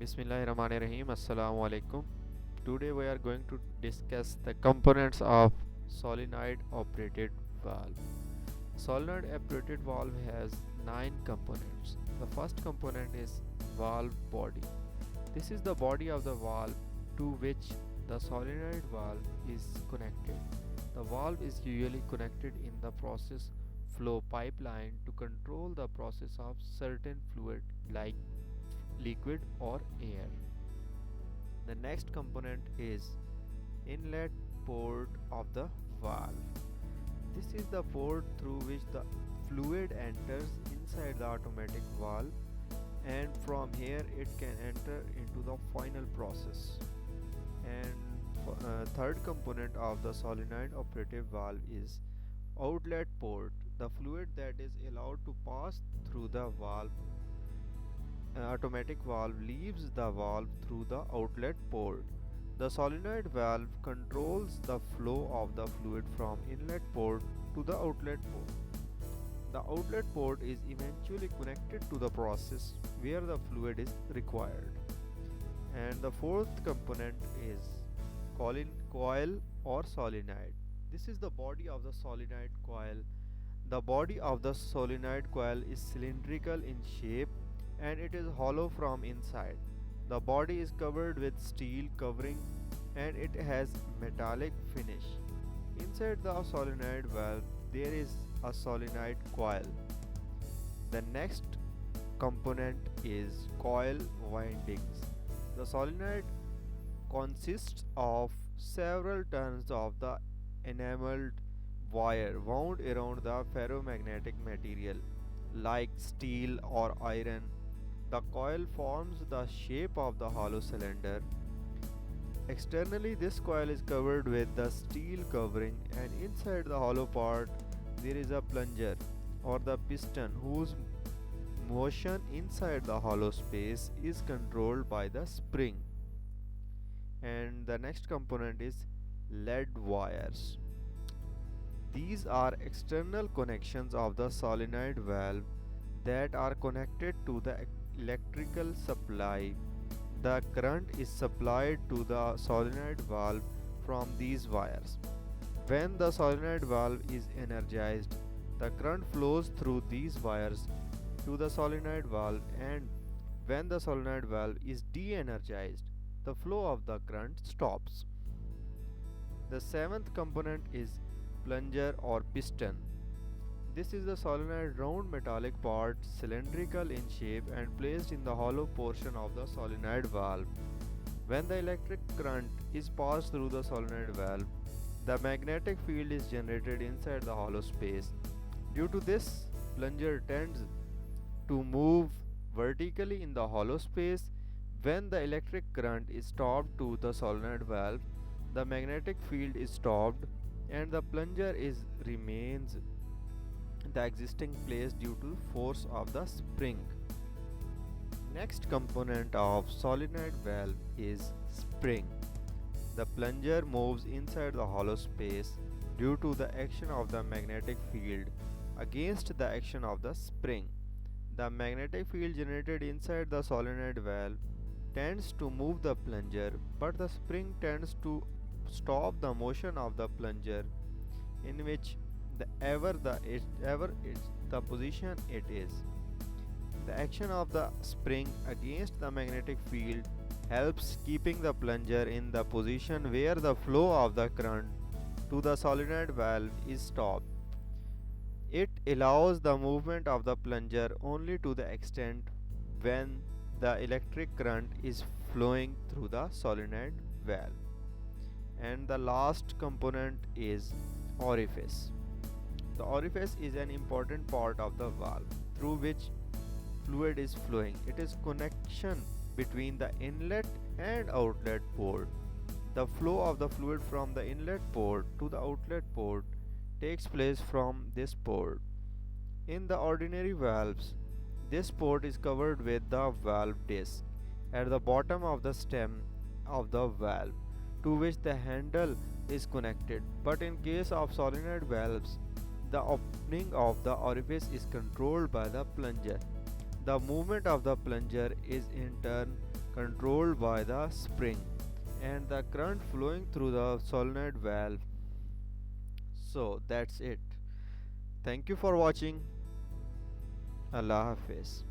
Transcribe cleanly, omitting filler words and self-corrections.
Bismillahirrahmanirrahim. Assalamu alaikum. Today we are going to discuss the components of solenoid operated valve. Solenoid operated valve has 9 components. The first component is valve body. This is the body of the valve to which the solenoid valve is connected. The valve is usually connected in the process flow pipeline to control the process of certain fluid like liquid or air. The next component is inlet port of the valve. This is the port through which the fluid enters inside the automatic valve, and from here it can enter into the final process. And third component of the solenoid operative valve is outlet port, the fluid that is allowed to pass through the valve. Automatic valve leaves the valve through the outlet port. The solenoid valve controls the flow of the fluid from inlet port to the outlet port. The outlet port is eventually connected to the process where the fluid is required. And the fourth component is coil or solenoid. This is the body of the solenoid coil. The body of the solenoid coil is cylindrical in shape and it is hollow from inside. The body is covered with steel covering and it has metallic finish. Inside the solenoid valve there is a solenoid coil. The next component is coil windings. The solenoid consists of several turns of the enameled wire wound around the ferromagnetic material like steel or iron. The coil forms the shape of the hollow cylinder. Externally, this coil is covered with the steel covering, and inside the hollow part, there is a plunger or the piston whose motion inside the hollow space is controlled by the spring. And the next component is lead wires. These are external connections of the solenoid valve that are connected to the electrical supply. The current is supplied to the solenoid valve from these wires. When the solenoid valve is energized, the current flows through these wires to the solenoid valve, and when the solenoid valve is de-energized, the flow of the current stops. The seventh component is plunger or piston. This is the solenoid round metallic part, cylindrical in shape and placed in the hollow portion of the solenoid valve. When the electric current is passed through the solenoid valve, the magnetic field is generated inside the hollow space. Due to this, plunger tends to move vertically in the hollow space. When the electric current is stopped to the solenoid valve, the magnetic field is stopped and the plunger remains the existing place due to force of the spring. Next component of solenoid valve is spring. The plunger moves inside the hollow space due to the action of the magnetic field against the action of the spring. The magnetic field generated inside the solenoid valve tends to move the plunger, but the spring tends to stop the motion of the plunger in which the position it is. The action of the spring against the magnetic field helps keeping the plunger in the position where the flow of the current to the solenoid valve is stopped. It allows the movement of the plunger only to the extent when the electric current is flowing through the solenoid valve. And the last component is orifice. The orifice is an important part of the valve through which fluid is flowing. It is connection between the inlet and outlet port. The flow of the fluid from the inlet port to the outlet port takes place from this port. In the ordinary valves, this port is covered with the valve disc at the bottom of the stem of the valve to which the handle is connected. But in case of solenoid valves, the opening of the orifice is controlled by the plunger. The movement of the plunger is in turn controlled by the spring and the current flowing through the solenoid valve. So that's it. Thank you for watching. Allah Hafiz.